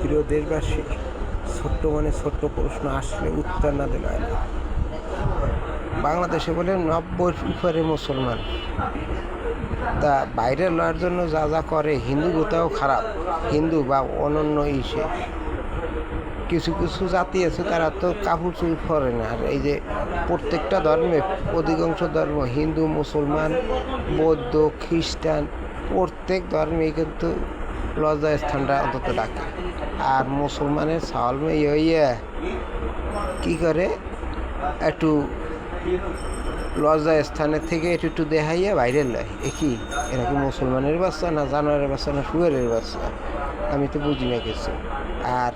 প্রিয় দেশবাসী, ছোট্ট প্রশ্ন আসলে উত্তর না দিলে হয় না। বাংলাদেশে বলে 90 উপরে মুসলমান, তা বাইরে লওয়ার জন্য যা যা করে হিন্দু গোটাও খারাপ, হিন্দু বা অনন্য ইসে কিছু কিছু জাতি আছে তারা তো কাপড় চুপড় পরে না। আর এই যে প্রত্যেকটা ধর্মে অধিকাংশ ধর্ম হিন্দু, মুসলমান, বৌদ্ধ, খ্রিস্টান প্রত্যেক ধর্মেই কিন্তু লজ্জা স্থানটা অন্তত ডাকে। আর মুসলমানের সাওয়াল মেয়ে হইয়া কী করে একটু লজ্জা স্থানের থেকে একটু একটু দেখাইয়া বাইরে লয়। কি এরা কি মুসলমানের বাচ্চা না জানোয়ারের বাচ্চা না শুয়ারের বাচ্চা? আমি তো বুঝি না কিছু। আর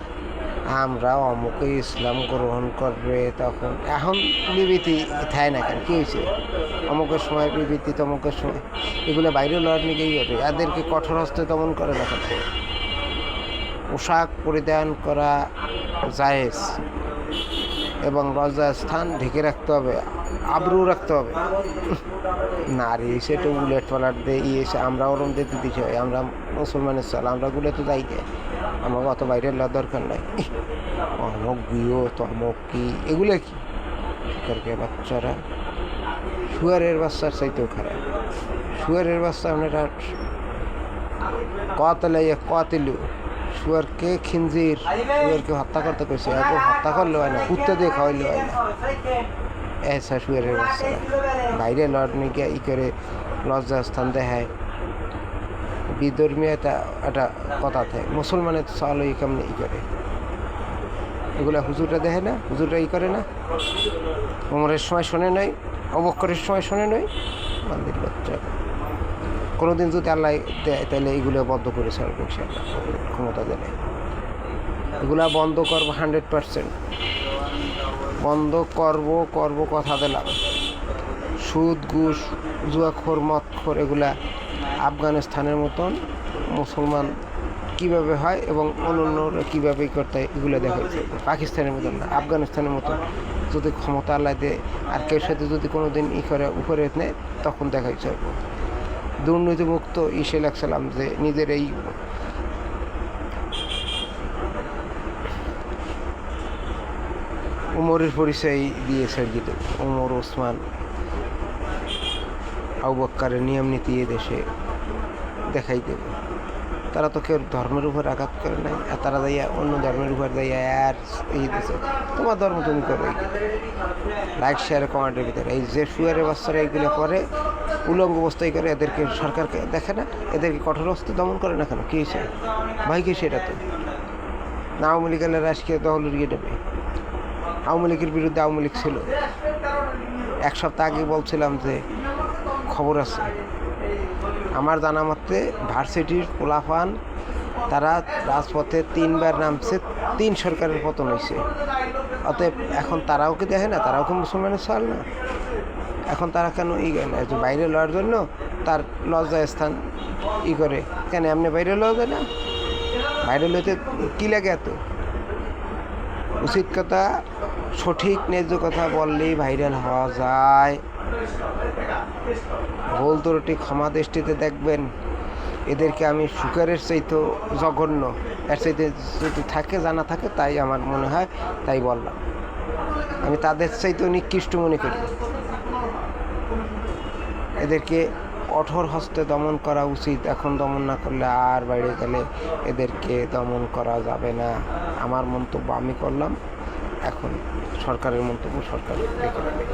আমরা অমুকে ইসলাম গ্রহণ করবে, তখন এখন বিবৃতি থায় না কেন? কী হয়েছে? অমুকের সময় বিবৃতি, তমুকের সময় এগুলো বাইরে লড়ার নিকেই ঘটে। এদেরকে কঠোর হস্তে দমন করে না কেন? পোশাক পরিধান করা জায়েজ এবং লজ্জাস্থান ঢেকে রাখতে হবে, আবরু রাখতে হবে। নারী সেটা উলেট পালাট দিয়ে এসে আমরা ওরম দিতে দিতে হয়। আমরা মুসলমানের চাল, আমরা গুলে তো যাই গে, আমার অত বাইরে লওয়ার দরকার নাই। অমক গৃহ তমক কি এগুলো কি শিকারকে বাচ্চারা শুয়ারের বাচ্চার চাইতেও খারাপ। শুয়ারের বাচ্চা আপনারা কতিলু শুয়ারকে খিঞ্জির, শুয়ারকে হত্যা করতে কইছে, এত হত্যা করলে হয় না, কুত্তে দিয়ে খাওয়াইলে হয় না। এসা শুয়ারের বাচ্চা বাইরে লড় নিয়ে ই করে লজ্জা স্থান দেখায়। বিধর্মীয় একটা কথা থাকে, মুসলমানের চাল ই কেমনি ই করে, এগুলা হুজুরটা দেখে না, হুজুরটা ই করে না, ওমরের সময় শোনে নাই, অবক্করের সময় শোনে নাই। মন্দির বাচ্চা কোনোদিন যদি আল্লাহ দেয় তাহলে এগুলো বন্ধ করে ছাড়বে ইনশাআল্লাহ, ক্ষমতা দেয়। এগুলা বন্ধ করবো 100%, বন্ধ করব কথা দিলাম। সুদ, ঘুষ, জুয়াখোর, মদখোর এগুলা আফগানিস্তানের মতন মুসলমান কীভাবে হয় এবং অন্যরা কীভাবে করতে হয় এগুলো দেখাইছে। পাকিস্তানের মতন না, আফগানিস্তানের মতন যদি ক্ষমতা আল্লাহ দেয় আর কেউ সাথে যদি কোনো দিন ই করে উপরে নেয় তখন দেখাইছে। দুর্নীতিমুক্ত ইসে লাগছিলাম যে নিজের এই উমরের পরিচয় দিয়েছে গীত। উমর, ওসমান, আবু বকরের নিয়ম নীতি দেশে দেখাই দেবে। তারা তো কেউ ধর্মের উপর আঘাত করে নাই, আর তারা যাইয়া অন্য ধর্মের উপর যাইয়া আর এই দিচ্ছে তোমার ধর্ম তুমি করো। লাইক শেয়ার কমেন্টের ভিতরে এই যে শুয়ারের বাচ্চারা এইগুলো করে, উলঙ্গ অবস্থায় করে, এদেরকে সরকারকে দেখে না, এদেরকে কঠোর হস্তে দমন করে না কেন? কী হয়েছে ভাই? কি সেটা তো না আওয়ামী লীগের রাজকে দখল উড়িয়ে দেবে। আওয়ামী লীগের বিরুদ্ধে আওয়ামী লীগ ছিল। এক সপ্তাহ আগে বলছিলাম যে খবর আছে আমার জানা মতে ভার্সিটির পোলাফান তারা রাজপথে 3বার নামছে, 3 সরকারের পতন হয়েছে। অতএব এখন তারাও কি দেখে না? তারাও কি মুসলমানের চাল না? এখন তারা কেন ই করে না যে বাইরে লওয়ার জন্য তার লজ্জা স্থান ই করে? কেন এমনি বাইরে লওয়া যায় না? বাইরে লইতে কী লাগে এত? উচিত কথা, সঠিক ন্যায্য কথা বললেই ভাইরাল হওয়া যায়। ভুল ত্রুটি ক্ষমা দৃষ্টিতে দেখবেন। এদেরকে আমি শুকারের চাইতেও জঘন্য, এর চাইতে যদি থাকে জানা থাকে, তাই আমার মনে হয়, তাই বললাম। আমি তাদের চাইতেও নিকৃষ্ট মনে করি। এদেরকে কঠোর হস্তে দমন করা উচিত। এখন দমন না করলে আর বাইরে গেলে এদেরকে দমন করা যাবে না। আমার মন্তব্য আমি করলাম, এখন সরকারের মন্তব্য সরকার দেখে নেবে।